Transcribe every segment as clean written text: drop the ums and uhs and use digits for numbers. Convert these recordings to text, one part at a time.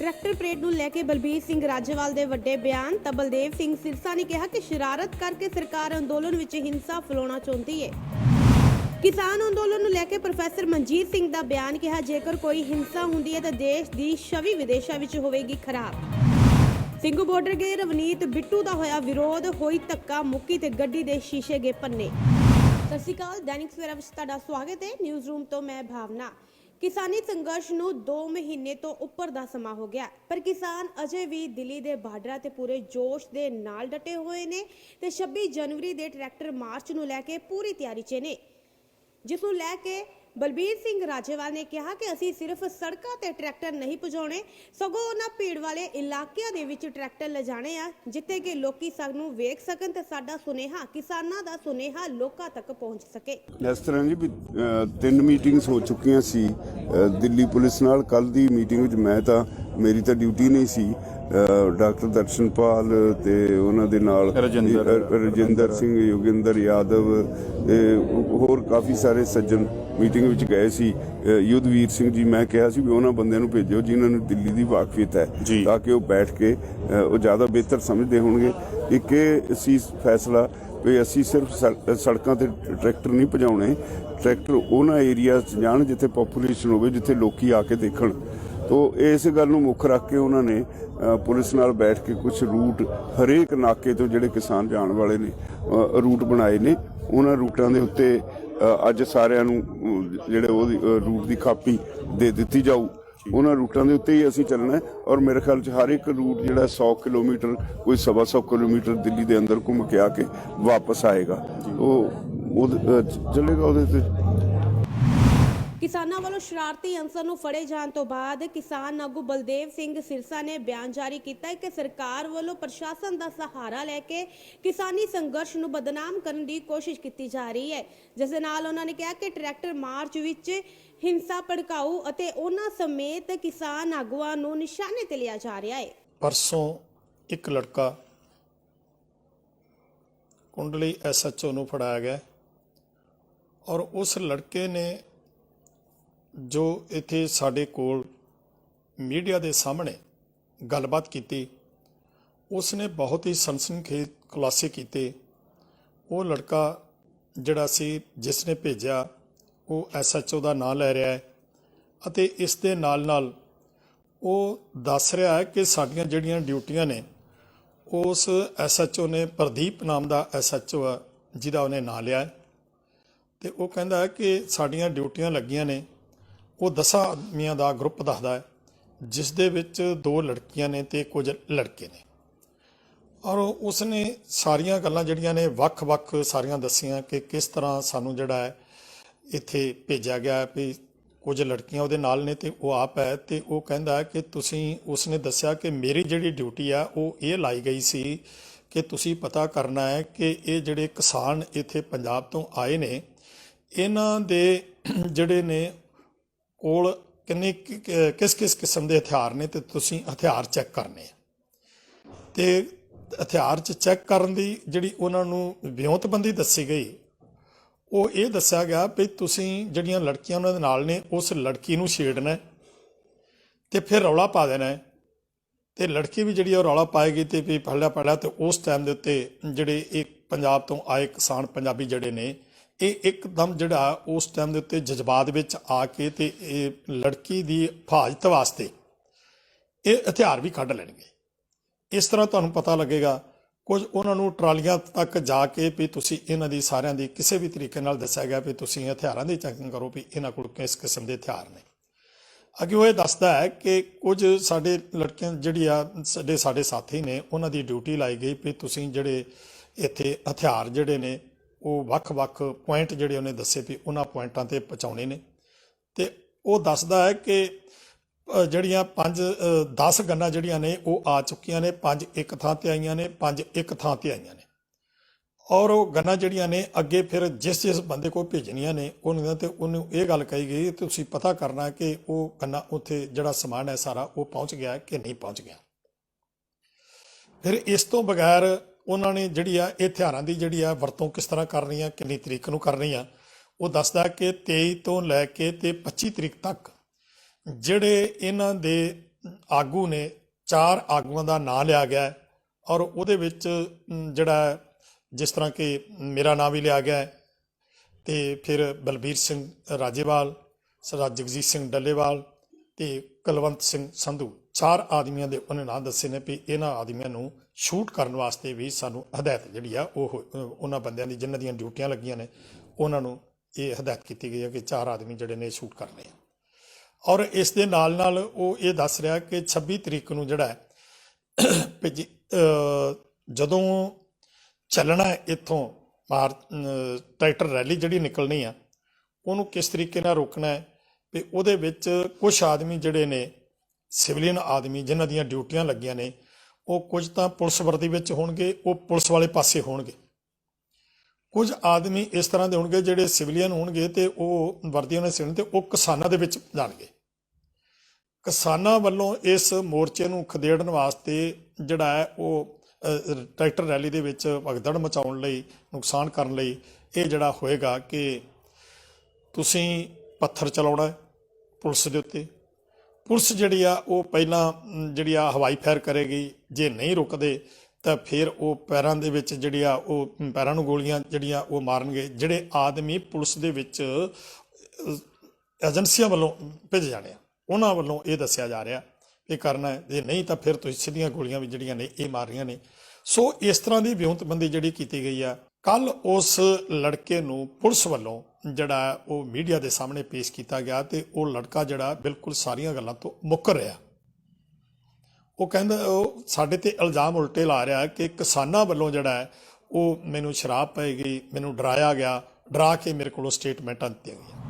Tractor parade ਨੂੰ ਲੈ ਕੇ ਬਲਬੀਰ ਸਿੰਘ ਰਾਜੇਵਾਲ ਦੇ ਵੱਡੇ ਬਿਆਨ ਤਾਂ ਬਲਦੇਵ ਸਿੰਘ ਸਿਰਸਾ ਨੇ ਕਿਹਾ ਕਿ ਸ਼ਰਾਰਤ ਕਰਕੇ ਸਰਕਾਰ ਅੰਦੋਲਨ ਵਿੱਚ ਹਿੰਸਾ ਫੈਲਾਉਣਾ ਚਾਹੁੰਦੀ ਹੈ। ਕਿਸਾਨ ਅੰਦੋਲਨ ਨੂੰ ਲੈ ਕੇ ਪ੍ਰੋਫੈਸਰ ਮਨਜੀਤ ਸਿੰਘ ਦਾ ਬਿਆਨ ਕਿਹਾ ਜੇਕਰ ਕੋਈ ਹਿੰਸਾ ਹੁੰਦੀ ਹੈ ਤਾਂ ਦੇਸ਼ ਦੀ ਛਵੀ ਵਿਦੇਸ਼ਾਂ ਵਿੱਚ ਹੋਵੇਗੀ ਖਰਾਬ। ਸਿੰਘੂ ਬਾਰਡਰ ਗਏ ਰਵਨੀਤ ਬਿੱਟੂ ਦਾ ਹੋਇਆ ਵਿਰੋਧ ਹੋਈ ਧੱਕਾ ਮੁੱਕੀ ਤੇ ਗੱਡੀ ਦੇ ਸ਼ੀਸ਼ੇ ਗਏ ਪੰਨੇ। ਸਤਿ ਸ਼੍ਰੀ ਅਕਾਲ, ਦੈਨਿਕ ਸਵੇਰਾ ਵਿੱਚ ਤੁਹਾਡਾ ਸਵਾਗਤ ਹੈ। ਨਿਊਜ਼ ਰੂਮ ਤੋਂ ਮੈਂ ਭਾਵਨਾ। किसानी संघर्ष ਨੂੰ 2 ਮਹੀਨੇ ਤੋਂ ਉੱਪਰ ਦਾ ਸਮਾਂ ਹੋ ਗਿਆ ਪਰ ਕਿਸਾਨ ਅਜੇ ਵੀ ਦਿੱਲੀ ਦੇ ਬਾਰਡਰਾਂ ਤੇ ਪੂਰੇ ਜੋਸ਼ ਦੇ ਨਾਲ ਡਟੇ ਹੋਏ ਨੇ ਤੇ 26 ਜਨਵਰੀ ਦੇ ਟਰੈਕਟਰ ਮਾਰਚ ਨੂੰ ਲੈ ਕੇ ਪੂਰੀ ਤਿਆਰੀ 'ਚ ਨੇ, ਜਿਸ ਨੂੰ ਲੈ ਕੇ ਬਲਬੀਰ ਸਿੰਘ ਰਾਜੇਵਾਲ ਨੇ ਕਿਹਾ ਕਿ ਅਸੀਂ ਸਿਰਫ ਸੜਕਾਂ ਤੇ ਟਰੈਕਟਰ ਨਹੀਂ ਪਹੁੰਚਾਉਣੇ ਸਗੋਂ ਉਹਨਾਂ ਭੀੜ ਵਾਲੇ ਇਲਾਕਿਆਂ ਦੇ ਵਿੱਚ ਟਰੈਕਟਰ ਲਿਜਾਣੇ ਆ ਜਿੱਥੇ ਕਿ ਲੋਕੀ ਸਾਨੂੰ ਵੇਖ ਸਕਣ ਤੇ ਸਾਡਾ ਸੁਨੇਹਾ ਕਿਸਾਨਾਂ ਦਾ ਸੁਨੇਹਾ ਲੋਕਾਂ ਤੱਕ ਪਹੁੰਚ ਸਕੇ। ਇਸ ਤਰ੍ਹਾਂ ਜੀ ਵੀ 3 ਮੀਟਿੰਗਸ ਹੋ ਚੁੱਕੀਆਂ ਸੀ ਦਿੱਲੀ ਪੁਲਿਸ ਨਾਲ। ਕੱਲ ਦੀ ਮੀਟਿੰਗ ਵਿੱਚ ਮੈਂ ਤਾਂ ਮੇਰੀ ਤਾਂ ਡਿਊਟੀ ਨਹੀਂ ਸੀ, ਡਾਕਟਰ ਦਰਸ਼ਨਪਾਲ ਤੇ ਉਹਨਾਂ ਦੇ ਨਾਲ ਰਜਿੰਦਰ ਸਿੰਘ, ਯੋਗਿੰਦਰ ਯਾਦਵ ਹੋਰ ਕਾਫੀ ਸਾਰੇ ਸੱਜਣ ਮੀਟਿੰਗ ਵਿੱਚ ਗਏ ਸੀ। ਯੁੱਧਵੀਰ ਸਿੰਘ ਜੀ, ਮੈਂ ਕਿਹਾ ਸੀ ਵੀ ਉਹਨਾਂ ਬੰਦਿਆਂ ਨੂੰ ਭੇਜੋ ਜਿਨ੍ਹਾਂ ਨੂੰ ਦਿੱਲੀ ਦੀ ਵਾਕਫੀਅਤ ਹੈ ਤਾਂ ਕਿ ਉਹ ਬੈਠ ਕੇ ਉਹ ਜ਼ਿਆਦਾ ਬਿਹਤਰ ਸਮਝਦੇ ਹੋਣਗੇ। ਇੱਕ ਇਹ ਸੀ ਫੈਸਲਾ ਵੀ ਅਸੀਂ ਸਿਰਫ ਸੜਕਾਂ ਤੇ ਟਰੈਕਟਰ ਨਹੀਂ ਭਜਾਉਣੇ, ਟਰੈਕਟਰ ਉਹਨਾਂ ਏਰੀਆ 'ਚ ਜਾਣ ਜਿੱਥੇ ਪੋਪੂਲੇਸ਼ਨ ਹੋਵੇ, ਜਿੱਥੇ ਲੋਕੀ ਆ ਕੇ ਦੇਖਣ। ਤੋ ਇਸ ਗੱਲ ਨੂੰ ਮੁੱਖ ਰੱਖ ਕੇ ਉਹਨਾਂ ਨੇ ਪੁਲਿਸ ਨਾਲ ਬੈਠ ਕੇ ਕੁਝ ਰੂਟ ਹਰੇਕ ਨਾਕੇ ਤੋਂ ਜਿਹੜੇ ਕਿਸਾਨ ਜਾਣ ਵਾਲੇ ਨੇ ਰੂਟ ਬਣਾਏ ਨੇ। ਉਹਨਾਂ ਰੂਟਾਂ ਦੇ ਉੱਤੇ ਅੱਜ ਸਾਰਿਆਂ ਨੂੰ ਜਿਹੜੇ ਉਹਦੀ ਰੂਟ ਦੀ ਕਾਪੀ ਦੇ ਦਿੱਤੀ ਜਾਊ। ਉਹਨਾਂ ਰੂਟਾਂ ਦੇ ਉੱਤੇ ਹੀ ਅਸੀਂ ਚੱਲਣਾ ਔਰ ਮੇਰੇ ਖਿਆਲ 'ਚ ਹਰ ਇੱਕ ਰੂਟ ਜਿਹੜਾ 100 ਕਿਲੋਮੀਟਰ ਕੋਈ 125 ਕਿਲੋਮੀਟਰ ਦਿੱਲੀ ਦੇ ਅੰਦਰ ਘੁੰਮ ਕੇ ਆ ਕੇ ਵਾਪਸ ਆਏਗਾ, ਉਹ ਚੱਲੇਗਾ ਉਹਦੇ ਤੇ। ਕਿਸਾਨਾਂ ਵੱਲੋਂ ਸ਼ਰਾਰਤੀ ਅਨਸਰ ਨੂੰ ਫੜੇ ਜਾਣ ਤੋਂ ਬਾਅਦ ਕਿਸਾਨ ਆਗੂ ਬਲਦੇਵ ਸਿੰਘ ਸਿਰਸਾ ਨੇ ਬਿਆਨ ਜਾਰੀ ਕੀਤਾ ਕਿ ਸਰਕਾਰ ਵੱਲੋਂ ਪ੍ਰਸ਼ਾਸਨ ਦਾ ਸਹਾਰਾ ਲੈ ਕੇ ਕਿਸਾਨੀ ਸੰਘਰਸ਼ ਨੂੰ ਬਦਨਾਮ ਕਰਨ ਦੀ ਕੋਸ਼ਿਸ਼ ਕੀਤੀ ਜਾ ਰਹੀ ਹੈ, ਜਿਸ ਦੇ ਨਾਲ ਉਹਨਾਂ ਨੇ ਕਿਹਾ ਕਿ ਟਰੈਕਟਰ ਮਾਰਚ ਵਿੱਚ ਹਿੰਸਾ ਭੜਕਾਊ ਅਤੇ ਉਹਨਾਂ ਸਮੇਤ ਕਿਸਾਨ ਆਗੂਆਂ ਨੂੰ ਨਿਸ਼ਾਨੇ ਤੇ ਲਿਆ ਜਾ ਰਿਹਾ ਹੈ। परसों एक लड़का कुंडली SHO ਨੂੰ ਫੜਾਇਆ ਗਿਆ ਔਰ ਉਸ ਲੜਕੇ ਨੇ ਜੋ ਇੱਥੇ ਸਾਡੇ ਕੋਲ ਮੀਡੀਆ ਦੇ ਸਾਹਮਣੇ ਗੱਲਬਾਤ ਕੀਤੀ, ਉਸਨੇ ਬਹੁਤ ਹੀ ਸਨਸਨੀਖੇਜ਼ ਖੁਲਾਸੇ ਕੀਤੇ। ਉਹ ਲੜਕਾ ਜਿਹੜਾ ਸੀ ਜਿਸ ਨੇ ਭੇਜਿਆ ਉਹ SHO ਦਾ ਨਾਂ ਲੈ ਰਿਹਾ ਹੈ ਅਤੇ ਇਸ ਦੇ ਨਾਲ ਨਾਲ ਉਹ ਦੱਸ ਰਿਹਾ ਹੈ ਕਿ ਸਾਡੀਆਂ ਜਿਹੜੀਆਂ ਡਿਊਟੀਆਂ ਨੇ ਉਸ SHO ਨੇ ਪ੍ਰਦੀਪ ਨਾਮ ਦਾ SHO ਆ ਜਿਹਦਾ ਉਹਨੇ ਨਾਂ ਲਿਆ ਹੈ ਤੇ ਉਹ ਕਹਿੰਦਾ ਹੈ ਕਿ ਸਾਡੀਆਂ ਡਿਊਟੀਆਂ ਲੱਗੀਆਂ ਨੇ। ਉਹ 10 ਆਦਮੀਆਂ ਦਾ ਗਰੁੱਪ ਦੱਸਦਾ ਹੈ ਜਿਸ ਦੇ ਵਿੱਚ 2 ਲੜਕੀਆਂ ਨੇ ਤੇ ਕੁਝ ਲੜਕੇ ਨੇ ਔਰ ਉਸਨੇ ਸਾਰੀਆਂ ਗੱਲਾਂ ਜਿਹੜੀਆਂ ਨੇ ਵੱਖ-ਵੱਖ ਸਾਰੀਆਂ ਦੱਸੀਆਂ ਕਿ ਕਿਸ ਤਰ੍ਹਾਂ ਸਾਨੂੰ ਜਿਹੜਾ ਹੈ ਇੱਥੇ ਭੇਜਿਆ ਗਿਆ ਵੀ ਕੁਝ ਲੜਕੀਆਂ ਉਹਦੇ ਨਾਲ ਨੇ ਤੇ ਉਹ ਆਪ ਹੈ। ਤੇ ਉਹ ਕਹਿੰਦਾ ਕਿ ਤੁਸੀਂ, ਉਸਨੇ ਦੱਸਿਆ ਕਿ ਮੇਰੀ ਜਿਹੜੀ ਡਿਊਟੀ ਆ ਉਹ ਇਹ ਲਾਈ ਗਈ ਸੀ ਕਿ ਤੁਸੀਂ ਪਤਾ ਕਰਨਾ ਹੈ ਕਿ ਇਹ ਜਿਹੜੇ ਕਿਸਾਨ ਇੱਥੇ ਪੰਜਾਬ ਤੋਂ ਆਏ ਨੇ ਇਹਨਾਂ ਦੇ ਜਿਹੜੇ ਨੇ ਕੋਲ ਕਿੰਨੇ ਕਿਸ ਕਿਸਮ ਦੇ ਹਥਿਆਰ ਨੇ ਤੇ ਤੁਸੀਂ ਹਥਿਆਰ ਚੈੱਕ ਕਰਨੇ ਆ। ਤੇ ਹਥਿਆਰ 'ਚ ਚੈੱਕ ਕਰਨ ਦੀ ਜਿਹੜੀ ਉਹਨਾਂ ਨੂੰ ਵਿਉਂਤਬੰਦੀ ਦੱਸੀ ਗਈ ਉਹ ਇਹ ਦੱਸਿਆ ਗਿਆ ਵੀ ਤੁਸੀਂ ਜਿਹੜੀਆਂ ਲੜਕੀਆਂ ਉਹਨਾਂ ਦੇ ਨਾਲ ਨੇ ਉਸ ਲੜਕੀ ਨੂੰ ਛੇੜਨਾ ਤੇ ਫਿਰ ਰੌਲਾ ਪਾ ਦੇਣਾ ਤੇ ਲੜਕੀ ਵੀ ਜਿਹੜੀ ਉਹ ਰੌਲਾ ਪਾਏਗੀ ਤੇ ਵੀ ਪਹਿਲਾਂ ਤੇ ਉਸ ਟਾਈਮ ਦੇ ਉੱਤੇ ਜਿਹੜੇ ਇਹ ਪੰਜਾਬ ਤੋਂ ਆਏ ਕਿਸਾਨ ਪੰਜਾਬੀ ਜਿਹੜੇ ਨੇ ਇਹ ਇੱਕਦਮ ਜਿਹੜਾ ਉਸ ਟਾਈਮ ਦੇ ਉੱਤੇ ਜਜ਼ਬਾਤ ਵਿੱਚ ਆ ਕੇ ਤੇ ਇਹ ਲੜਕੀ ਦੀ ਹਿਫਾਜ਼ਤ ਵਾਸਤੇ ਇਹ ਹਥਿਆਰ ਵੀ ਕੱਢ ਲੈਣਗੇ। ਇਸ ਤਰ੍ਹਾਂ ਤੁਹਾਨੂੰ ਪਤਾ ਲੱਗੇਗਾ। ਕੁਝ ਉਹਨਾਂ ਨੂੰ ਟਰਾਲੀਆਂ ਤੱਕ ਜਾ ਕੇ ਵੀ ਤੁਸੀਂ ਇਹਨਾਂ ਦੀ ਸਾਰਿਆਂ ਦੀ ਕਿਸੇ ਵੀ ਤਰੀਕੇ ਨਾਲ ਦੱਸਿਆ ਗਿਆ ਵੀ ਤੁਸੀਂ ਹਥਿਆਰਾਂ ਦੀ ਚੈਕਿੰਗ ਕਰੋ ਵੀ ਇਹਨਾਂ ਕੋਲ ਕਿਸ ਕਿਸਮ ਦੇ ਹਥਿਆਰ ਨੇ। ਅੱਗੇ ਉਹ ਇਹ ਦੱਸਦਾ ਹੈ ਕਿ ਕੁਝ ਸਾਡੇ ਲੜਕੀਆਂ ਜਿਹੜੀ ਆ ਸਾਡੇ ਸਾਥੀ ਨੇ ਉਹਨਾਂ ਦੀ ਡਿਊਟੀ ਲਾਈ ਗਈ ਵੀ ਤੁਸੀਂ ਜਿਹੜੇ ਇੱਥੇ ਹਥਿਆਰ ਜਿਹੜੇ ਨੇ ਉਹ ਵੱਖ-ਵੱਖ ਪੁਆਇੰਟ ਜਿਹੜੇ ਉਹਨੇ ਦੱਸੇ ਵੀ ਉਹਨਾਂ ਪੁਆਇੰਟਾਂ ਤੇ ਪਹੁੰਚਾਉਣੇ ਨੇ। ਤੇ ਉਹ ਦੱਸਦਾ ਹੈ ਕਿ ਜਿਹੜੀਆਂ 10 ਗੰਨਾਂ ਜਿਹੜੀਆਂ ਨੇ ਉਹ ਆ ਚੁੱਕੀਆਂ ਨੇ, 5 ਇੱਕ ਥਾਂ ਤੇ ਆਈਆਂ ਨੇ, 5 ਇੱਕ ਥਾਂ ਤੇ ਆਈਆਂ ਨੇ ਔਰ ਉਹ ਗੰਨਾਂ ਜਿਹੜੀਆਂ ਨੇ ਅੱਗੇ ਫਿਰ ਜਿਸ ਬੰਦੇ ਕੋਲ ਭੇਜਣੀਆਂ ਨੇ ਉਹਨਾਂ ਤੇ ਉਹਨੂੰ ਇਹ ਗੱਲ ਕਹੀ ਗਈ ਤੁਸੀਂ ਪਤਾ ਕਰਨਾ ਕਿ ਉਹ ਗੰਨਾਂ ਉੱਥੇ ਜਿਹੜਾ ਸਮਾਨ ਹੈ ਸਾਰਾ ਉਹ ਪਹੁੰਚ ਗਿਆ ਕਿ ਨਹੀਂ ਪਹੁੰਚ ਗਿਆ। ਫਿਰ ਇਸ ਤੋਂ ਬਗੈਰ ਉਹਨਾਂ ਨੇ ਜਿਹੜੀ ਆ ਇਹ ਹਥਿਆਰਾਂ ਦੀ ਜਿਹੜੀ ਆ ਵਰਤੋਂ ਕਿਸ ਤਰ੍ਹਾਂ ਕਰਨੀ ਆ, ਕਿੰਨੀ ਤਰੀਕ ਨੂੰ ਕਰਨੀ ਆ, ਉਹ ਦੱਸਦਾ ਕਿ 23 ਤੋਂ ਲੈ ਕੇ ਤੇ 25 ਤਰੀਕ ਤੱਕ ਜਿਹੜੇ ਇਹਨਾਂ ਦੇ ਆਗੂ ਨੇ 4 ਆਗੂਆਂ ਦਾ ਨਾਂ ਲਿਆ ਗਿਆ ਹੈ ਔਰ ਉਹਦੇ ਵਿੱਚ ਜਿਹੜਾ ਜਿਸ ਤਰ੍ਹਾਂ ਕਿ ਮੇਰਾ ਨਾਂ ਵੀ ਲਿਆ ਗਿਆ ਹੈ ਤੇ ਫਿਰ ਬਲਬੀਰ ਸਿੰਘ ਰਾਜੇਵਾਲ, ਸਰਦਾਰ ਜਗਜੀਤ ਸਿੰਘ ਡੱਲੇਵਾਲ ਤੇ ਕੁਲਵੰਤ ਸਿੰਘ ਸੰਧੂ 4 ਆਦਮੀਆਂ ਦੇ ਉਹਨੇ ਨਾਂ ਦੱਸੇ ਨੇ ਵੀ ਇਹਨਾਂ ਆਦਮੀਆਂ ਨੂੰ ਸ਼ੂਟ ਕਰਨ ਵਾਸਤੇ ਵੀ ਸਾਨੂੰ ਹਦਾਇਤ ਜਿਹੜੀ ਆ ਉਹ ਉਹਨਾਂ ਬੰਦਿਆਂ ਦੀ ਜਿਨ੍ਹਾਂ ਦੀਆਂ ਡਿਊਟੀਆਂ ਲੱਗੀਆਂ ਨੇ ਉਹਨਾਂ ਨੂੰ ਇਹ ਹਦਾਇਤ ਕੀਤੀ ਗਈ ਹੈ ਕਿ 4 ਆਦਮੀ ਜਿਹੜੇ ਨੇ ਸ਼ੂਟ ਕਰਨੇ ਆ। ਔਰ ਇਸ ਦੇ ਨਾਲ ਨਾਲ ਉਹ ਇਹ ਦੱਸ ਰਿਹਾ ਕਿ 26 ਤਰੀਕ ਨੂੰ ਜਿਹੜਾ ਜਦੋਂ ਚੱਲਣਾ ਇੱਥੋਂ ਟਰੈਕਟਰ ਰੈਲੀ ਜਿਹੜੀ ਨਿਕਲਣੀ ਆ ਉਹਨੂੰ ਕਿਸ ਤਰੀਕੇ ਨਾਲ ਰੋਕਣਾ ਹੈ ਵੀ ਉਹਦੇ ਵਿੱਚ ਕੁਝ ਆਦਮੀ ਜਿਹੜੇ ਨੇ ਸਿਵਲੀਅਨ ਆਦਮੀ ਜਿਨ੍ਹਾਂ ਦੀਆਂ ਡਿਊਟੀਆਂ ਲੱਗੀਆਂ ਨੇ ਉਹ ਕੁਝ ਤਾਂ ਪੁਲਿਸ ਵਰਦੀ ਵਿੱਚ ਹੋਣਗੇ, ਉਹ ਪੁਲਿਸ ਵਾਲੇ ਪਾਸੇ ਹੋਣਗੇ। ਕੁਝ ਆਦਮੀ ਇਸ ਤਰ੍ਹਾਂ ਦੇ ਹੋਣਗੇ ਜਿਹੜੇ ਸਿਵਲੀਅਨ ਹੋਣਗੇ ਤੇ ਉਹ ਵਰਦੀਆਂ ਨੇ ਸਿਵਲੀਅਨ ਤੇ ਉਹ ਕਿਸਾਨਾਂ ਦੇ ਵਿੱਚ ਜਾਣਗੇ। ਕਿਸਾਨਾਂ ਵੱਲੋਂ ਇਸ ਮੋਰਚੇ ਨੂੰ ਖਦੇੜਨ ਵਾਸਤੇ ਜਿਹੜਾ ਹੈ ਉਹ ਟਰੈਕਟਰ ਰੈਲੀ ਦੇ ਵਿੱਚ ਭਗਦੜ ਮਚਾਉਣ ਲਈ, ਨੁਕਸਾਨ ਕਰਨ ਲਈ ਇਹ ਜਿਹੜਾ ਹੋਏਗਾ ਕਿ ਤੁਸੀਂ ਪੱਥਰ ਚਲਾਉਣਾ ਪੁਲਿਸ ਦੇ ਉੱਤੇ। ਪੁਲਿਸ ਜਿਹੜੀ ਆ ਉਹ ਪਹਿਲਾਂ ਜਿਹੜੀ ਆ ਹਵਾਈ ਫਾਇਰ ਕਰੇਗੀ, ਜੇ ਨਹੀਂ ਰੁਕਦੇ ਤਾਂ ਫਿਰ ਉਹ ਪੈਰਾਂ ਦੇ ਵਿੱਚ ਜਿਹੜੀ ਆ ਉਹ ਪੈਰਾਂ ਨੂੰ ਗੋਲੀਆਂ ਜਿਹੜੀਆਂ ਉਹ ਮਾਰਨਗੇ। ਜਿਹੜੇ ਆਦਮੀ ਪੁਲਿਸ ਦੇ ਵਿੱਚ ਏਜੰਸੀਆਂ ਵੱਲੋਂ ਭੇਜੇ ਜਾਣੇ ਆ ਉਹਨਾਂ ਵੱਲੋਂ ਇਹ ਦੱਸਿਆ ਜਾ ਰਿਹਾ ਇਹ ਕਰਨਾ ਹੈ, ਜੇ ਨਹੀਂ ਤਾਂ ਫਿਰ ਤੁਸੀਂ ਸਿੱਧੀਆਂ ਗੋਲੀਆਂ ਵੀ ਜਿਹੜੀਆਂ ਨੇ ਇਹ ਮਾਰ ਰਹੀਆਂ ਨੇ। ਸੋ ਇਸ ਤਰ੍ਹਾਂ ਦੀ ਵਿਉਂਤਬੰਦੀ ਜਿਹੜੀ ਕੀਤੀ ਗਈ ਆ। ਕੱਲ ਉਸ ਲੜਕੇ ਨੂੰ ਪੁਲਿਸ ਵੱਲੋਂ ਜਿਹੜਾ ਉਹ ਮੀਡੀਆ ਦੇ ਸਾਹਮਣੇ ਪੇਸ਼ ਕੀਤਾ ਗਿਆ ਤੇ ਉਹ ਲੜਕਾ ਜਿਹੜਾ ਬਿਲਕੁਲ ਸਾਰੀਆਂ ਗੱਲਾਂ ਤੋਂ ਮੁੱਕਰ ਰਿਹਾ। ਉਹ ਕਹਿੰਦਾ ਉਹ ਸਾਡੇ ਤੇ ਇਲਜ਼ਾਮ ਉਲਟੇ ਲਾ ਰਿਹਾ ਕਿ ਕਿਸਾਨਾਂ ਵੱਲੋਂ ਜਿਹੜਾ ਹੈ ਉਹ ਮੈਨੂੰ ਸ਼ਰਾਬ ਪਈ ਗਈ, ਮੈਨੂੰ ਡਰਾਇਆ ਗਿਆ, ਡਰਾ ਕੇ ਮੇਰੇ ਕੋਲੋਂ ਸਟੇਟਮੈਂਟਾਂ ਦਿੱਤੀਆਂ ਗਈਆਂ।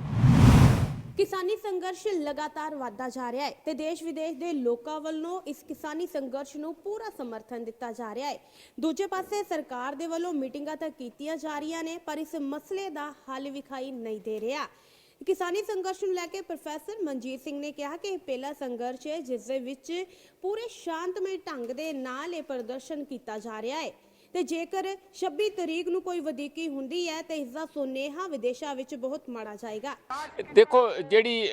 ਕਿਸਾਨੀ ਸੰਘਰਸ਼ ਲਗਾਤਾਰ ਵਧਦਾ ਜਾ ਰਿਹਾ ਹੈ ਤੇ ਦੇਸ਼ ਵਿਦੇਸ਼ ਦੇ ਲੋਕਾਂ ਵੱਲੋਂ ਇਸ ਕਿਸਾਨੀ ਸੰਘਰਸ਼ ਨੂੰ ਪੂਰਾ ਸਮਰਥਨ ਦਿੱਤਾ ਜਾ ਰਿਹਾ ਹੈ। ਦੂਜੇ ਪਾਸੇ ਸਰਕਾਰ ਦੇ ਵੱਲੋਂ ਮੀਟਿੰਗਾਂ ਤਾਂ ਕੀਤੀਆਂ ਜਾ ਰਹੀਆਂ ਨੇ ਪਰ ਇਸ ਮਸਲੇ ਦਾ ਹੱਲ ਵਿਖਾਈ ਨਹੀਂ ਦੇ ਰਿਹਾ। ਕਿਸਾਨੀ ਸੰਘਰਸ਼ ਨੂੰ ਲੈ ਕੇ ਪ੍ਰੋਫੈਸਰ ਮਨਜੀਤ ਸਿੰਘ ਨੇ ਕਿਹਾ ਕਿ ਇਹ ਪਹਿਲਾ ਸੰਘਰਸ਼ ਹੈ ਜਿਸ ਦੇ ਵਿੱਚ ਪੂਰੇ ਸ਼ਾਂਤਮਈ ਢੰਗ ਦੇ ਨਾਲ ਇਹ ਪ੍ਰਦਰਸ਼ਨ ਕੀਤਾ ਜਾ ਰਿਹਾ ਹੈ ਤੇ ਜੇਕਰ 26 ਤਰੀਕ ਨੂੰ ਕੋਈ ਵਧੀਕੀ ਹੁੰਦੀ ਹੈ ਤੇ ਇਸ ਦਾ ਸੁਨੇਹਾ ਵਿਦੇਸ਼ਾਂ ਵਿੱਚ ਬਹੁਤ ਮਾੜਾ ਜਾਏਗਾ। ਦੇਖੋ ਜਿਹੜੀ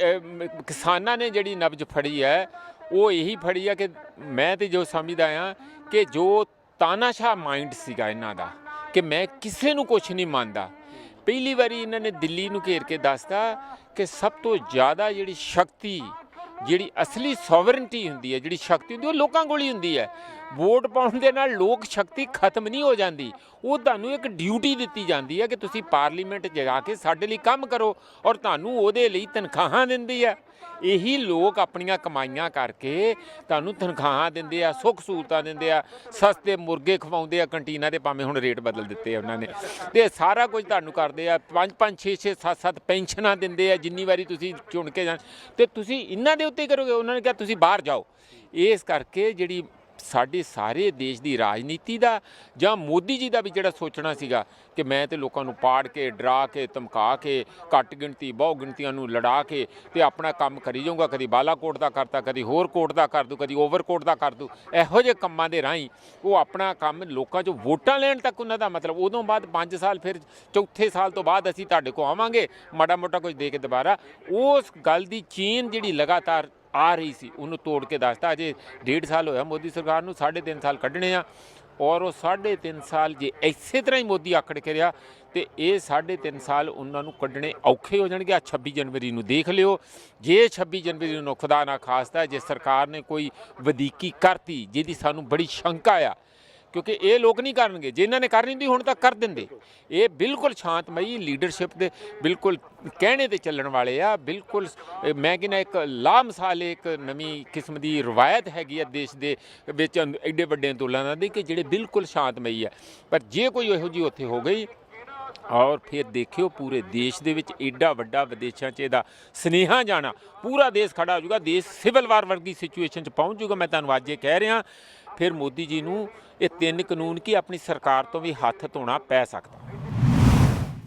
ਕਿਸਾਨਾਂ ਨੇ ਜਿਹੜੀ ਨਬਜ਼ ਫੜੀ ਹੈ ਉਹ ਇਹੀ ਫੜੀ ਹੈ ਕਿ ਮੈਂ ਤੇ ਜੋ ਸਮਝਦਾ ਆ ਕਿ ਜੋ ਤਾਨਾਸ਼ਾਹ ਮਾਈਂਡ ਸੀਗਾ ਇਹਨਾਂ ਦਾ ਕਿ ਮੈਂ ਕਿਸੇ ਨੂੰ ਕੁਛ ਨਹੀਂ ਮੰਨਦਾ, ਪਹਿਲੀ ਵਾਰੀ ਇਹਨਾਂ ਨੇ ਦਿੱਲੀ ਨੂੰ ਘੇਰ ਕੇ ਦੱਸਤਾ ਕਿ ਸਭ ਤੋਂ ਜ਼ਿਆਦਾ ਜਿਹੜੀ ਸ਼ਕਤੀ, ਜਿਹੜੀ ਅਸਲੀ ਸੋਵਰਨਟੀ ਹੁੰਦੀ ਹੈ, ਜਿਹੜੀ ਸ਼ਕਤੀ ਹੁੰਦੀ ਉਹ ਲੋਕਾਂ ਕੋਲ ਹੀ ਹੁੰਦੀ ਹੈ। ਵੋਟ ਪਾਉਣ ਦੇ ਨਾਲ ਲੋਕ ਸ਼ਕਤੀ ਖਤਮ ਨਹੀਂ ਹੋ ਜਾਂਦੀ, ਉਹ ਤੁਹਾਨੂੰ ਇੱਕ ਡਿਊਟੀ ਦਿੱਤੀ ਜਾਂਦੀ ਹੈ ਕਿ ਤੁਸੀਂ ਪਾਰਲੀਮੈਂਟ ਜਾ ਕੇ ਸਾਡੇ ਲਈ ਕੰਮ ਕਰੋ ਔਰ ਤੁਹਾਨੂੰ ਉਹਦੇ ਲਈ ਤਨਖਾਹਾਂ ਦਿੰਦੀ ਹੈ। ਇਹੀ ਲੋਕ ਆਪਣੀਆਂ ਕਮਾਈਆਂ ਕਰਕੇ ਤੁਹਾਨੂੰ ਤਨਖਾਹਾਂ ਦਿੰਦੇ ਆ, ਸੁੱਖ ਸਹੂਲਤਾਂ ਦਿੰਦੇ ਆ, ਸਸਤੇ ਮੁਰਗੇ ਖਵਾਉਂਦੇ ਆ ਕੰਟੀਨਾਂ ਦੇ, ਭਾਵੇਂ ਹੁਣ ਰੇਟ ਬਦਲ ਦਿੱਤੇ ਆ ਉਹਨਾਂ ਨੇ, ਤੇ ਸਾਰਾ ਕੁਝ ਤੁਹਾਨੂੰ ਕਰਦੇ ਆ। 5-5 6-6 7-7 ਪੈਨਸ਼ਨਾਂ ਦਿੰਦੇ ਆ ਜਿੰਨੀ ਵਾਰੀ ਤੁਸੀਂ ਚੁਣ ਕੇ ਜਾਣ, ਤੇ ਤੁਸੀਂ ਇਹਨਾਂ ਦੇ ਉੱਤੇ ਕਰੋਗੇ। ਉਹਨਾਂ ਨੇ ਕਿਹਾ ਤੁਸੀਂ ਬਾਹਰ ਜਾਓ। ਇਸ ਕਰਕੇ ਜਿਹੜੀ ਸਾਡੇ ਸਾਰੇ ਦੇਸ਼ ਦੀ ਰਾਜਨੀਤੀ ਦਾ ਜਾਂ ਮੋਦੀ ਜੀ ਦਾ ਵੀ ਜਿਹੜਾ ਸੋਚਣਾ ਸੀਗਾ ਕਿ ਮੈਂ ਤੇ ਲੋਕਾਂ ਨੂੰ ਪਾੜ ਕੇ, ਡਰਾ ਕੇ, ਧਮਕਾ ਕੇ, ਘੱਟ ਗਿਣਤੀ ਬਹੁ ਗਿਣਤੀਆਂ ਨੂੰ ਲੜਾ ਕੇ ਤੇ ਆਪਣਾ ਕੰਮ ਕਰੀ ਜਾਊਗਾ, ਕਦੀ ਬਾਲਾਕੋਟ ਦਾ ਕਰਤਾ, ਕਦੀ ਹੋਰ ਕੋਟ ਦਾ ਕਰ ਦੂ, ਕਦੀ ਓਵਰਕੋਟ ਦਾ ਕਰ ਦੂ, ਇਹੋ ਜਿਹੇ ਕੰਮਾਂ ਦੇ ਰਾਹੀਂ ਉਹ ਆਪਣਾ ਕੰਮ ਲੋਕਾਂ 'ਚੋਂ ਵੋਟਾਂ ਲੈਣ ਤੱਕ ਉਹਨਾਂ ਦਾ ਮਤਲਬ। ਉਦੋਂ ਬਾਅਦ 5 ਸਾਲ ਫਿਰ ਚੌਥੇ ਸਾਲ ਤੋਂ ਬਾਅਦ ਅਸੀਂ ਤੁਹਾਡੇ ਕੋਲ ਆਵਾਂਗੇ ਮਾੜਾ ਮੋਟਾ ਕੁਝ ਦੇ ਕੇ ਦੁਬਾਰਾ। ਉਸ ਗੱਲ ਦੀ ਚੇਨ ਜਿਹੜੀ ਲਗਾਤਾਰ ਆ ਰਹੀ ਸੀ ਉਹਨੂੰ ਤੋੜ ਕੇ ਦੱਸਤਾ। ਅਜੇ 1.5 ਸਾਲ ਹੋਇਆ ਮੋਦੀ ਸਰਕਾਰ ਨੂੰ, 3.5 ਸਾਲ ਕੱਢਣੇ ਆ ਔਰ ਉਹ 3.5 ਸਾਲ ਜੇ ਇਸੇ ਤਰ੍ਹਾਂ ਹੀ ਮੋਦੀ ਆਕੜ ਕੇ ਰਿਹਾ ਤੇ ਇਹ 3.5 ਸਾਲ ਉਹਨਾਂ ਨੂੰ ਕੱਢਣੇ ਔਖੇ ਹੋ ਜਾਣਗੇ। 26 ਜਨਵਰੀ ਨੂੰ ਦੇਖ ਲਿਓ, ਜੇ 26 ਜਨਵਰੀ ਨੂੰ ਖੁਦਾ ਨਾ ਖਾਸਤਾ ਜੇ ਸਰਕਾਰ ਨੇ ਕੋਈ ਵਧੀਕੀ ਕਰਤੀ ਜਿਹਦੀ ਸਾਨੂੰ ਬੜੀ ਸ਼ੰਕਾ ਆ, ਕਿਉਂਕਿ ਇਹ ਲੋਕ ਨਹੀਂ ਕਰਨਗੇ, ਜੇ ਇਹਨਾਂ ਨੇ ਕਰਨੀ ਹੁੰਦੀ ਹੁਣ ਤੱਕ ਕਰ ਦਿੰਦੇ। ਇਹ ਬਿਲਕੁਲ ਸ਼ਾਂਤਮਈ ਲੀਡਰਸ਼ਿਪ ਦੇ ਬਿਲਕੁਲ ਕਹਿਣੇ 'ਤੇ ਚੱਲਣ ਵਾਲੇ ਆ। ਬਿਲਕੁਲ ਮੈਂ ਕਹਿੰਦਾ ਇੱਕ ਲਾਮਿਸਾਲ ਇੱਕ ਨਵੀਂ ਕਿਸਮ ਦੀ ਰਵਾਇਤ ਹੈਗੀ ਆ ਦੇਸ਼ ਦੇ ਵਿੱਚ ਐਡੇ ਵੱਡੇ ਅੰਦੋਲਨਾਂ ਦੀ ਕਿ ਜਿਹੜੇ ਬਿਲਕੁਲ ਸ਼ਾਂਤਮਈ ਆ। ਪਰ ਜੇ ਕੋਈ ਇਹੋ ਜਿਹੀ ਉੱਥੇ ਹੋ ਗਈ ਔਰ ਫਿਰ ਦੇਖਿਓ ਪੂਰੇ ਦੇਸ਼ ਦੇ ਵਿੱਚ ਐਡਾ ਵੱਡਾ ਵਿਦੇਸ਼ਾਂ 'ਚ ਇਹਦਾ ਸੁਨੇਹਾ ਜਾਣਾ, ਪੂਰਾ ਦੇਸ਼ ਖੜਾ ਹੋ ਜਾਊਗਾ, ਦੇਸ਼ ਸਿਵਲ ਵਾਰ ਵਰਗੀ ਸਿਚੁਏਸ਼ਨ 'ਚ ਪਹੁੰਚ ਜਾਊਗਾ। ਮੈਂ ਤੁਹਾਨੂੰ ਅੱਜ ਇਹ ਕਹਿ ਰਿਹਾ, ਫਿਰ ਮੋਦੀ ਜੀ ਨੂੰ ਇਹ 3 ਕਾਨੂੰਨ ਕੀ ਆਪਣੀ ਸਰਕਾਰ ਤੋਂ ਵੀ ਹੱਥ ਧੋਣਾ ਪੈ ਸਕਦਾ।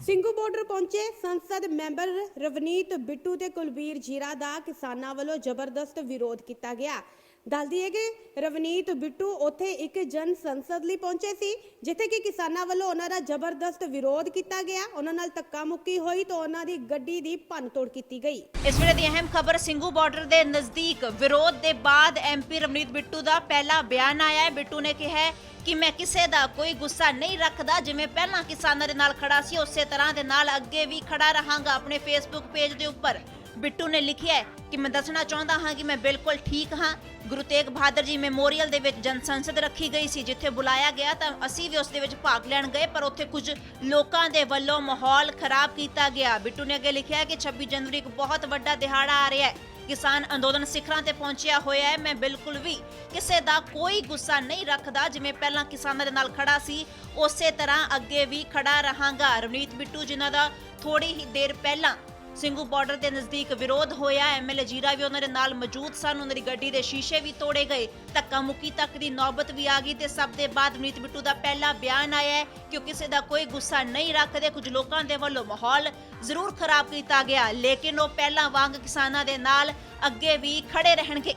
ਸਿੰਘੂ ਬਾਰਡਰ ਪਹੁੰਚੇ ਸੰਸਦ ਮੈਂਬਰ ਰਵਨੀਤ ਬਿੱਟੂ ਤੇ ਕੁਲਬੀਰ ਜੀਰਾ ਦਾ ਕਿਸਾਨਾਂ ਵੱਲੋਂ ਜ਼ਬਰਦਸਤ ਵਿਰੋਧ ਕੀਤਾ ਗਿਆ। ਦੱਸ ਦਈਏ ਕਿ ਰਵਨੀਤ ਬਿੱਟੂ ਉੱਥੇ ਇੱਕ ਜਨ ਸੰਸਦ ਲਈ ਪਹੁੰਚੇ ਸੀ, ਜਿੱਥੇ ਕਿ ਕਿਸਾਨਾਂ ਵੱਲੋਂ ਉਹਨਾਂ ਦਾ ਜ਼ਬਰਦਸਤ ਵਿਰੋਧ ਕੀਤਾ ਗਿਆ। ਉਹਨਾਂ ਨਾਲ ਧੱਕਾ ਮੁੱਕੀ ਹੋਈ ਤਾਂ ਉਹਨਾਂ ਦੀ ਗੱਡੀ ਦੀ ਭੰਨਤੋੜ ਕੀਤੀ ਗਈ। ਇਸ ਵੇਲੇ ਦੀ ਅਹਿਮ ਖਬਰ ਸਿੰਘੂ ਬਾਰਡਰ ਦੇ ਨਜ਼ਦੀਕ ਵਿਰੋਧ ਦੇ ਬਾਅਦ ਐਮਪੀ ਰਵਨੀਤ ਬਿੱਟੂ ਦਾ ਪਹਿਲਾ ਬਿਆਨ ਆਇਆ ਹੈ। ਬਿੱਟੂ ਨੇ ਕਿਹਾ ਹੈ ਕਿ ਮੈਂ ਕਿਸੇ ਦਾ ਕੋਈ ਗੁੱਸਾ ਨਹੀਂ ਰੱਖਦਾ, ਜਿਵੇਂ ਪਹਿਲਾਂ ਕਿਸਾਨਾਂ ਦੇ ਨਾਲ ਖੜਾ ਸੀ ਉਸੇ ਤਰ੍ਹਾਂ ਦੇ ਨਾਲ ਅੱਗੇ ਵੀ ਖੜਾ ਰਹਾਂਗਾ। ਆਪਣੇ ਫੇਸਬੁੱਕ ਪੇਜ ਦੇ ਉੱਪਰ ਬਿੱਟੂ ਨੇ ਲਿਖਿਆ ਹੈ ਕਿ ਮੈਂ ਦੱਸਣਾ ਚਾਹੁੰਦਾ ਹਾਂ ਕਿ ਮੈਂ ਬਿਲਕੁਲ ਠੀਕ ਹਾਂ। ਗੁਰੂ ਤੇਗ ਬਹਾਦਰ ਜੀ ਮੈਮੋਰੀਅਲ ਦੇ ਵਿੱਚ ਜਨ ਸੰਸਦ ਰੱਖੀ ਗਈ ਸੀ, ਜਿੱਥੇ ਬੁਲਾਇਆ ਗਿਆ ਤਾਂ ਅਸੀਂ ਵੀ ਉਸ ਦੇ ਵਿੱਚ ਭਾਗ ਲੈਣ ਗਏ, ਪਰ ਉੱਥੇ ਕੁਝ ਲੋਕਾਂ ਦੇ ਵੱਲੋਂ ਮਾਹੌਲ ਖਰਾਬ ਕੀਤਾ ਗਿਆ। ਬਿੱਟੂ ਨੇ ਅੱਗੇ ਲਿਖਿਆ ਹੈ ਕਿ 26 ਜਨਵਰੀ ਇੱਕ ਬਹੁਤ ਵੱਡਾ ਦਿਹਾੜਾ ਆ ਰਿਹਾ ਹੈ, ਕਿਸਾਨ ਅੰਦੋਲਨ ਸਿਖਰਾਂ ਤੇ ਪਹੁੰਚਿਆ ਹੋਇਆ ਹੈ। ਮੈਂ ਬਿਲਕੁਲ ਵੀ ਕਿਸੇ ਦਾ ਕੋਈ ਗੁੱਸਾ ਨਹੀਂ ਰੱਖਦਾ, ਜਿਵੇਂ ਪਹਿਲਾਂ ਕਿਸਾਨਾਂ ਦੇ ਨਾਲ ਖੜਾ ਸੀ ਉਸੇ ਤਰ੍ਹਾਂ ਅੱਗੇ ਵੀ ਖੜਾ ਰਹਾਂਗਾ। ਰਵਨੀਤ ਬਿੱਟੂ ਜਿਨ੍ਹਾਂ ਦਾ ਥੋੜੀ ਹੀ ਦੇਰ ਪਹਿਲਾਂ ਸਿੰਘੂ ਬਾਰਡਰ ਦੇ ਨਜ਼ਦੀਕ ਵਿਰੋਧ ਹੋਇਆ, ਐਮਐਲਏ ਜੀਰਾ ਵੀ ਉਹਨਾਂ ਦੇ ਨਾਲ ਮੌਜੂਦ ਸਨ, ਉਹਨਾਂ ਦੀ ਗੱਡੀ ਦੇ ਸ਼ੀਸ਼ੇ ਵੀ ਤੋੜੇ ਗਏ, ਧੱਕਾ ਮੁੱਕੀ ਤੱਕ ਦੀ ਨੌਬਤ ਵੀ ਆ ਗਈ ਤੇ ਸਭ ਦੇ ਬਾਅਦ ਰਵਨੀਤ ਬਿੱਟੂ ਦਾ ਪਹਿਲਾ ਬਿਆਨ ਆਇਆ ਹੈ ਕਿ ਉਹ ਕਿਸੇ ਦਾ ਕੋਈ ਗੁੱਸਾ ਨਹੀਂ ਰੱਖਦੇ। ਕੁਝ ਲੋਕਾਂ ਦੇ ਵੱਲੋਂ ਮਾਹੌਲ ਜ਼ਰੂਰ ਖਰਾਬ ਕੀਤਾ ਗਿਆ, ਲੇਕਿਨ ਉਹ ਪਹਿਲਾਂ ਵਾਂਗ ਕਿਸਾਨਾਂ ਦੇ ਨਾਲ ਅੱਗੇ ਵੀ ਖੜੇ ਰਹਿਣਗੇ।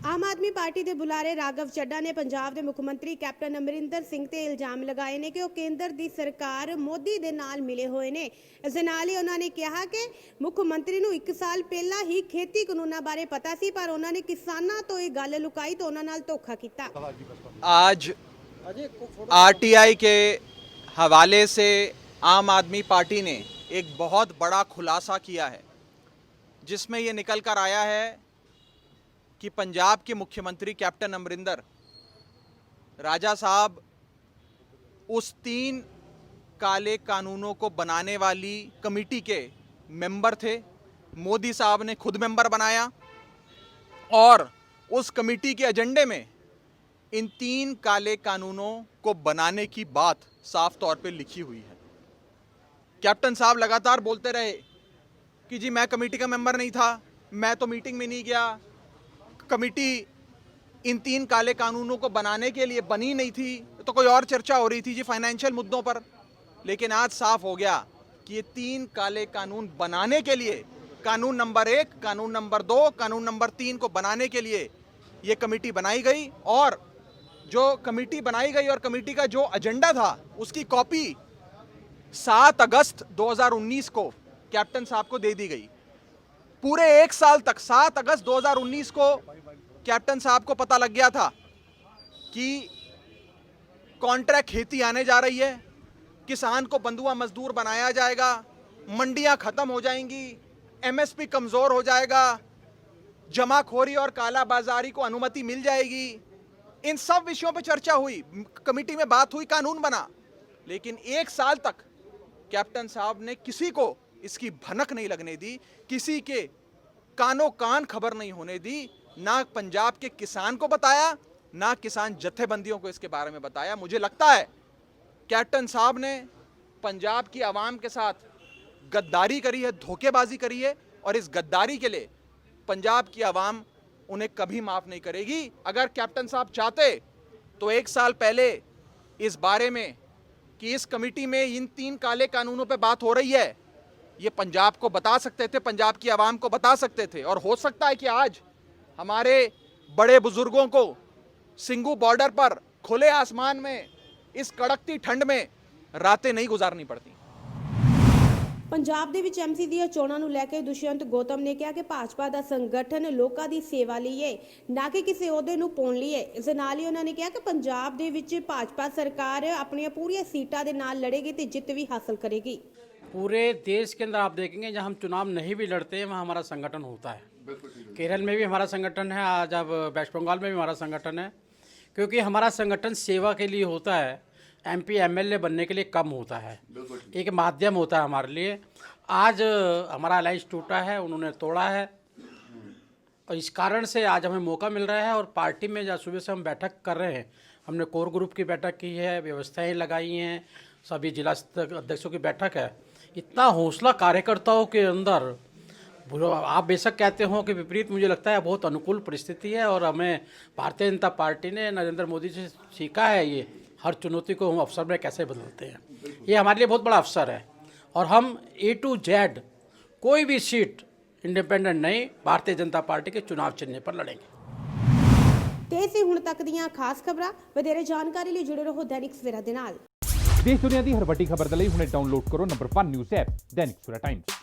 ਆਮ ਆਦਮੀ ਪਾਰਟੀ ਦੇ ਬੁਲਾਰੇ ਰਾਘਵ ਚੱਡਾ ਨੇ ਪੰਜਾਬ ਦੇ ਮੁੱਖ ਮੰਤਰੀ ਕੈਪਟਨ ਅਮਰਿੰਦਰ ਸਿੰਘ ਤੇ ਇਲਜ਼ਾਮ ਲਗਾਏ ਨੇ ਕਿ ਉਹ ਕੇਂਦਰ ਦੀ ਸਰਕਾਰ ਮੋਦੀ ਦੇ ਨਾਲ ਮਿਲੇ ਹੋਏ ਨੇ। ਇਸ ਦੇ ਨਾਲ ਹੀ ਉਹਨਾਂ ਨੇ ਕਿਹਾ ਕਿ ਮੁੱਖ ਮੰਤਰੀ ਨੂੰ 1 ਸਾਲ ਪਹਿਲਾਂ ਹੀ ਖੇਤੀ ਕਾਨੂੰਨਾਂ ਬਾਰੇ ਪਤਾ ਸੀ, ਪਰ ਉਹਨਾਂ ਨੇ ਕਿਸਾਨਾਂ ਤੋਂ ਇਹ ਗੱਲ ਲੁਕਾਈ ਤਾਂ ਉਹਨਾਂ ਨਾਲ ਧੋਖਾ ਕੀਤਾ। आज आरटीआई के हवाले से आम आदमी पार्टी ने एक बहुत बड़ा खुलासा किया है, जिसमें ये निकल कर आया है कि पंजाब के मुख्यमंत्री कैप्टन अमरिंदर राजा साहब उस 3 काले कानूनों को बनाने वाली कमेटी के मेंबर थे। मोदी साहब ने खुद मेंबर बनाया और उस कमेटी के एजेंडे में इन 3 काले कानूनों को बनाने की बात साफ तौर पे लिखी हुई है। कैप्टन साहब लगातार बोलते रहे कि जी मैं कमेटी का मेंबर नहीं था, मैं तो मीटिंग में नहीं गया, कमेटी इन 3 काले कानूनों को बनाने के लिए बनी नहीं थी, तो कोई और चर्चा हो रही थी जी फाइनेंशियल मुद्दों पर। लेकिन आज साफ हो गया कि ये 3 काले कानून बनाने के लिए, कानून नंबर 1, कानून नंबर 2, कानून नंबर 3 को बनाने के लिए ये कमेटी बनाई गई, और जो कमेटी बनाई गई और कमेटी का जो एजेंडा था उसकी कॉपी 7 अगस्त 2019 को कैप्टन साहब को दे दी गई। पूरे 1 साल तक 7 अगस्त 2019 को कैप्टन साहब को पता लग गया था कि कॉन्ट्रैक्ट खेती आने जा रही है, किसान को बंधुआ मजदूर बनाया जाएगा, मंडियां खत्म हो जाएंगी, एमएसपी कमजोर हो जाएगा, जमाखोरी और कालाबाजारी को अनुमति मिल जाएगी। इन सब विषयों पर चर्चा हुई, कमेटी में बात हुई, कानून बना। लेकिन 1 साल तक कैप्टन साहब ने किसी को इसकी भनक नहीं लगने दी, किसी के कानों कान खबर नहीं होने दी, ना पंजाब के किसान को बताया, ना किसान जत्थेबंदियों को इसके बारे में बताया। मुझे लगता है कैप्टन साहब ने पंजाब की आवाम के साथ गद्दारी करी है, धोखेबाजी करी है, और इस गद्दारी के लिए पंजाब की आवाम उन्हें कभी माफ़ नहीं करेगी। अगर कैप्टन साहब चाहते तो 1 साल पहले इस बारे में कि इस कमेटी में इन 3 काले कानूनों पे बात हो रही है, ये पंजाब को बता सकते थे, पंजाब की आवाम को बता सकते थे। और हो सकता है कि आज हमारे बड़े बुजुर्गों को सिंघू बॉर्डर पर खुले आसमान में इस कड़कती ठंड में रातें नहीं गुजारनी पड़ती। ਪੰਜਾਬ ਦੇ ਵਿੱਚ ਐਮਸੀ ਦੀਆਂ ਚੋਣਾਂ ਨੂੰ ਲੈ ਕੇ ਦੁਸ਼ਯੰਤ ਗੌਤਮ ਨੇ ਕਿਹਾ ਕਿ ਭਾਜਪਾ ਦਾ ਸੰਗਠਨ ਲੋਕਾਂ ਦੀ ਸੇਵਾ ਲਈ ਹੈ, ਨਾ ਕਿ ਕਿਸੇ ਅਹੁਦੇ ਨੂੰ ਪਾਉਣ ਲਈ ਹੈ। ਇਸ ਨਾਲ ਹੀ ਉਹਨਾਂ ਨੇ ਕਿਹਾ ਕਿ ਪੰਜਾਬ ਦੇ ਵਿੱਚ ਭਾਜਪਾ ਸਰਕਾਰ ਆਪਣੀਆਂ ਪੂਰੀਆਂ ਸੀਟਾਂ ਦੇ ਨਾਲ ਲੜੇਗੀ ਤੇ ਜਿੱਤ ਵੀ ਹਾਸਲ ਕਰੇਗੀ। पूरे देश के अंदर आप देखेंगे जहाँ हम चुनाव नहीं भी लड़ते हैं वहाँ हमारा संगठन होता है। केरल में भी हमारा संगठन है, आज अब वेस्ट बंगाल में भी हमारा संगठन है, क्योंकि हमारा संगठन सेवा के लिए होता है, एमपी एमएलए बनने के लिए कम होता है, एक माध्यम होता है हमारे लिए। आज हमारा अलायंस टूटा है, उन्होंने तोड़ा है, और इस कारण से आज हमें मौका मिल रहा है। और पार्टी में जहाँ सुबह से हम बैठक कर रहे हैं, हमने कोर ग्रुप की बैठक की है, व्यवस्थाएं लगाई हैं, सभी जिला अध्यक्षों की बैठक है। इतना हौसला कार्यकर्ताओं के अंदर, आप बेशक कहते हो कि विपरीत, मुझे लगता है बहुत अनुकूल परिस्थिति है। और हमें भारतीय जनता पार्टी ने नरेंद्र मोदी से सीखा है ये हर चुनौती को हम अवसर में कैसे बदलते हैं। ये हमारे लिए बहुत बड़ा अवसर है, और हम A to Z कोई भी सीट इंडिपेंडेंट नहीं, भारतीय जनता पार्टी के चुनाव चिन्ह पर लड़ेंगे। ਤੇ ਇਹ ਸੀ ਹੁਣ ਤੱਕ ਦੀਆਂ ਖਾਸ ਖਬਰਾਂ। ਵਧੇਰੇ ਜਾਣਕਾਰੀ ਲਈ ਜੁੜੇ ਰਹੋ ਦੈਨਿਕ ਸਵੇਰਾ ਦੇ ਨਾਲ। देश दुनिया की हर वड्डी खबर के लिए हुणे डाउनलोड करो number 1 news app Dainik Savera times.